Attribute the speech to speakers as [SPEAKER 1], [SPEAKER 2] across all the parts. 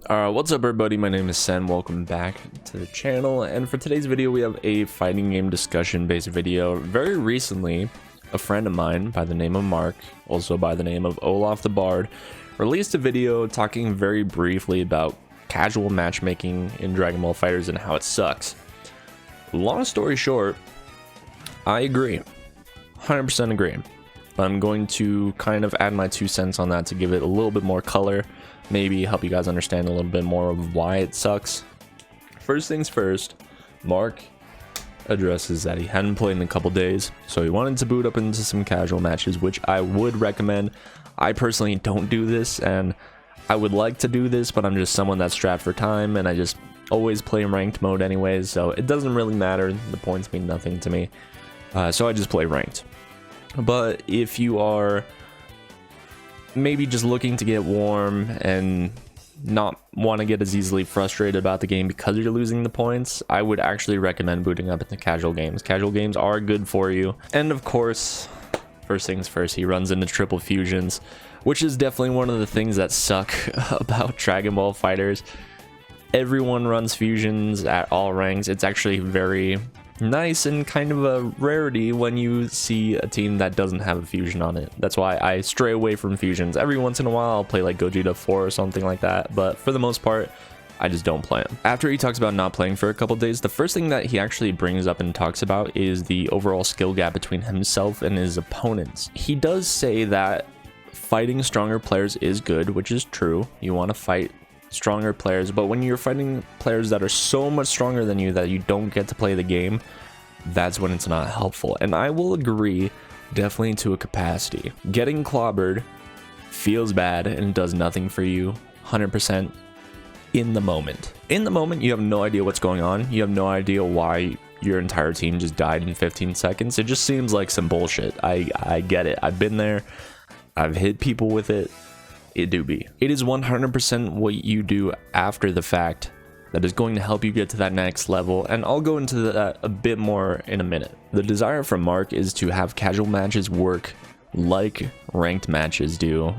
[SPEAKER 1] What's up everybody, my name is Sen, welcome back to the channel, and for today's video we have a fighting game discussion based video. Very recently, a friend of mine by the name of Mark, also by the name of Olaf the Bard, released a video talking very briefly about casual matchmaking in Dragon Ball FighterZ and how it sucks. Long story short, I agree, 100% agree. I'm going to kind of add my 2 cents on that to give it a little bit more color, maybe help you guys understand a little bit more of why it sucks. First things first, Mark addresses that he hadn't played in a couple days, so he wanted to boot up into some casual matches, which I would recommend. I personally don't do this, and I would like to do this, but I'm just someone that's strapped for time, and I just always play ranked mode anyways, so it doesn't really matter. The points mean nothing to me, so I just play ranked. But if you are maybe just looking to get warm and not want to get as easily frustrated about the game because you're losing the points, I would actually recommend booting up into casual games. Casual games are good for you. And of course, first things first, he runs into triple fusions, which is definitely one of the things that suck about Dragon Ball FighterZ. Everyone runs fusions at all ranks. It's actually very nice and kind of a rarity when you see a team that doesn't have a fusion on it. That's why I stray away from fusions. Every once in a while I'll play like Gogeta 4 or something like that, but for the most part I just don't play him. After he talks about not playing for a couple days, the first thing that he actually brings up and talks about is the overall skill gap between himself and his opponents. He does say that fighting stronger players is good, which is true. You want to fight stronger players, but when you're fighting players that are so much stronger than you that you don't get to play the game, that's when it's not helpful. And I will agree, definitely to a capacity. Getting clobbered feels bad and does nothing for you 100% in the moment. In the moment, you have no idea what's going on. You have no idea why your entire team just died in 15 seconds. It just seems like some bullshit. I get it. I've been there. I've hit people with it. It do be. It is 100% what you do after the fact that is going to help you get to that next level, and I'll go into that a bit more in a minute. The desire from Mark is to have casual matches work like ranked matches do,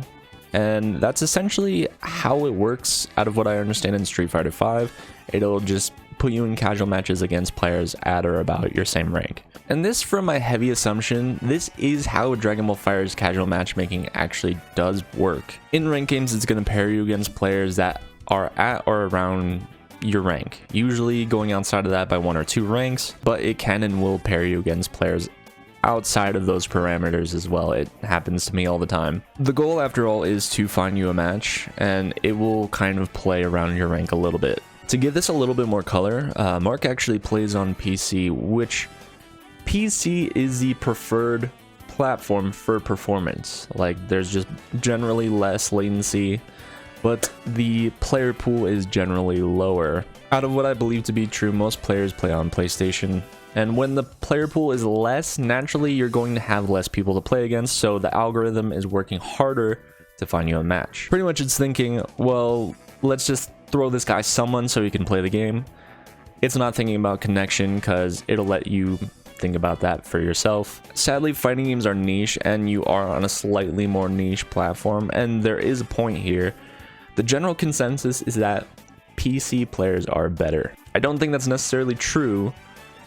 [SPEAKER 1] and that's essentially how it works out of what I understand in Street Fighter V. It'll just put you in casual matches against players at or about your same rank. And this, from my heavy assumption, this is how Dragon Ball FighterZ casual matchmaking actually does work. In ranked games, it's going to pair you against players that are at or around your rank, usually going outside of that by 1 or 2 ranks, but it can and will pair you against players outside of those parameters as well. It happens to me all the time. The goal, after all, is to find you a match, and it will kind of play around your rank a little bit. To give this a little bit more color, Mark actually plays on PC, which PC is the preferred platform for performance. Like, there's just generally less latency, but the player pool is generally lower. Out of what I believe to be true, most players play on PlayStation, and when the player pool is less, naturally you're going to have less people to play against, so the algorithm is working harder to find you a match. Pretty much it's thinking, well, let's just throw this guy someone so he can play the game. It's not thinking about connection, because it'll let you think about that for yourself. Sadly, fighting games are niche, and you are on a slightly more niche platform, and there is a point here. The general consensus is that PC players are better. I don't think that's necessarily true.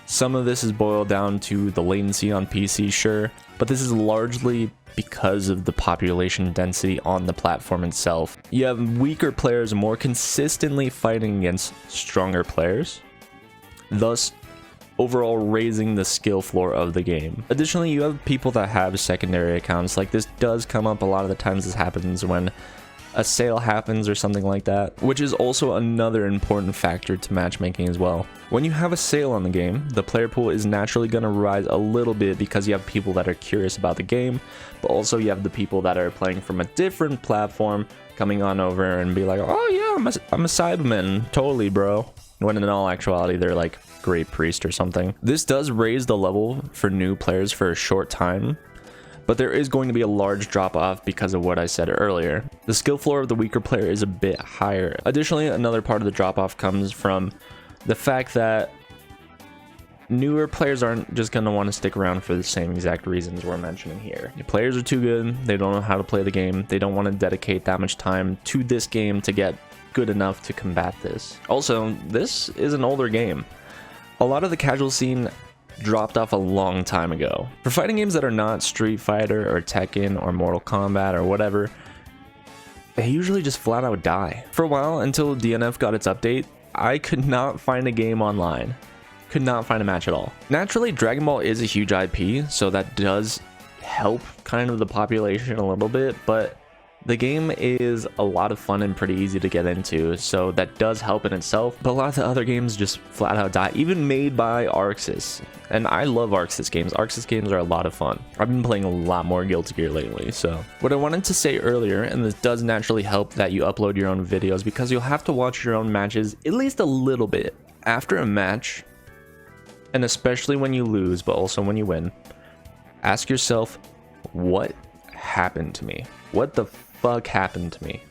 [SPEAKER 1] Some of this is boiled down to the latency on PC, sure, but this is largely because of the population density on the platform itself. You have weaker players more consistently fighting against stronger players, thus overall raising the skill floor of the game. Additionally, you have people that have secondary accounts. Like, this does come up a lot of the times. This happens when a sale happens or something like that, which is also another important factor to matchmaking as well. When you have a sale on the game, the player pool is naturally going to rise a little bit because you have people that are curious about the game, but also you have the people that are playing from a different platform coming on over and be like, oh yeah, I'm a Cyberman, totally bro, when in all actuality they're like Great Priest or something. This does raise the level for new players for a short time, but there is going to be a large drop off because of what I said earlier. The skill floor of the weaker player is a bit higher. Additionally, another part of the drop off comes from the fact that newer players aren't just going to want to stick around for the same exact reasons we're mentioning here. The players are too good, they don't know how to play the game, they don't want to dedicate that much time to this game to get good enough to combat this. Also, this is an older game. A lot of the casual scene dropped off a long time ago. For fighting games that are not Street Fighter or Tekken or Mortal Kombat or whatever, they usually just flat out die. For a while, until DNF got its update, I could not find a game online. Could not find a match at all. Naturally, Dragon Ball is a huge IP, so that does help kind of the population a little bit, but the game is a lot of fun and pretty easy to get into, so that does help in itself. But a lot of the other games just flat out die, even made by ArcSys. And I love ArcSys games. ArcSys games are a lot of fun. I've been playing a lot more Guilty Gear lately, so. What I wanted to say earlier, and this does naturally help that you upload your own videos, because you'll have to watch your own matches at least a little bit. After a match, and especially when you lose, but also when you win, ask yourself, what happened to me? What the fuck happened to me?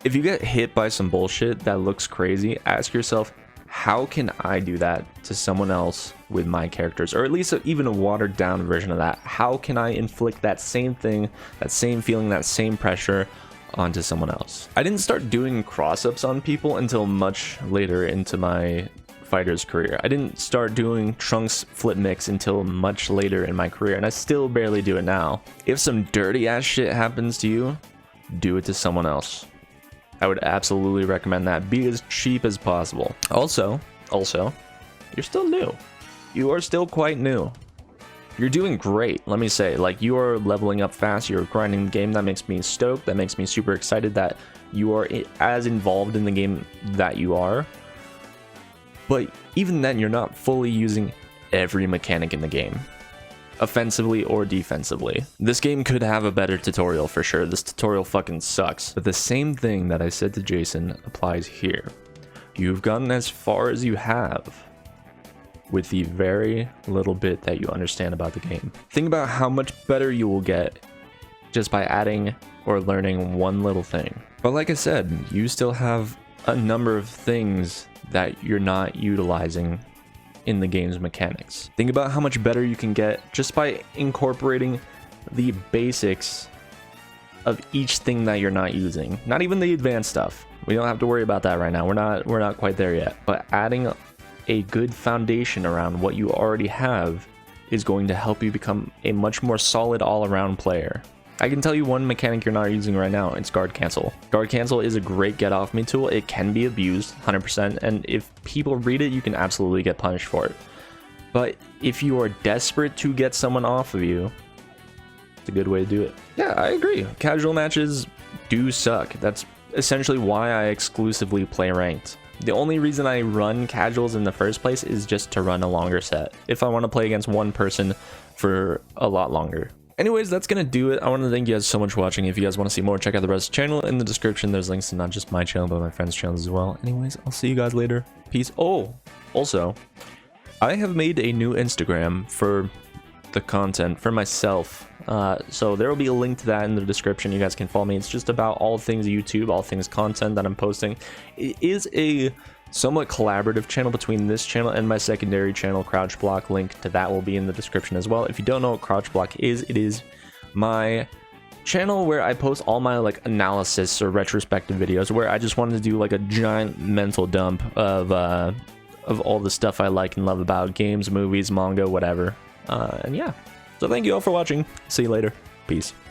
[SPEAKER 1] If you get hit by some bullshit that looks crazy, ask yourself, how can I do that to someone else with my characters? Or at least even a watered down version of that. How can I inflict that same thing, that same feeling, that same pressure onto someone else? I didn't start doing cross-ups on people until much later into my fighter's career. I didn't start doing Trunks flip mix until much later in my career, and I still barely do it now. If some dirty ass shit happens to you, do it to someone else. I would absolutely recommend that. Be as cheap as possible. Also, you're still new. You are still quite new. You're doing great, let me say. Like, you are leveling up fast, you're grinding the game. That makes me stoked. That makes me super excited that you are as involved in the game that you are. But even then, you're not fully using every mechanic in the game, offensively or defensively. This game could have a better tutorial for sure. This tutorial fucking sucks. But the same thing that I said to Jason applies here. You've gotten as far as you have with the very little bit that you understand about the game. Think about how much better you will get just by adding or learning one little thing. But like I said, you still have a number of things that you're not utilizing in the game's mechanics. Think about how much better you can get just by incorporating the basics of each thing that you're not using. Not even the advanced stuff. We don't have to worry about that right now. We're not quite there yet. But adding a good foundation around what you already have is going to help you become a much more solid all-around player. I can tell you one mechanic you're not using right now. It's guard cancel. Guard cancel is a great get off me tool. It can be abused 100%, and if people read it, you can absolutely get punished for it. But if you are desperate to get someone off of you, it's a good way to do it. Yeah, I agree. Casual matches do suck. That's essentially why I exclusively play ranked. The only reason I run casuals in the first place is just to run a longer set, if I want to play against one person for a lot longer. Anyways, that's gonna do it. I want to thank you guys so much for watching. If you guys want to see more, check out the rest of the channel. In the description, there's links to not just my channel, but my friends' channels as well. Anyways, I'll see you guys later. Peace. Oh, also, I have made a new Instagram for the content for myself. So there will be a link to that in the description. You guys can follow me. It's just about all things YouTube, all things content that I'm posting. It is a somewhat collaborative channel between this channel and my secondary channel, Crouch Block. Link to that will be in the description as well. If you don't know what Crouch Block is, it is my channel where I post all my like analysis or retrospective videos, where I just wanted to do like a giant mental dump of all the stuff I like and love about games, movies, manga, whatever. And yeah, so thank you all for watching. See you later. Peace.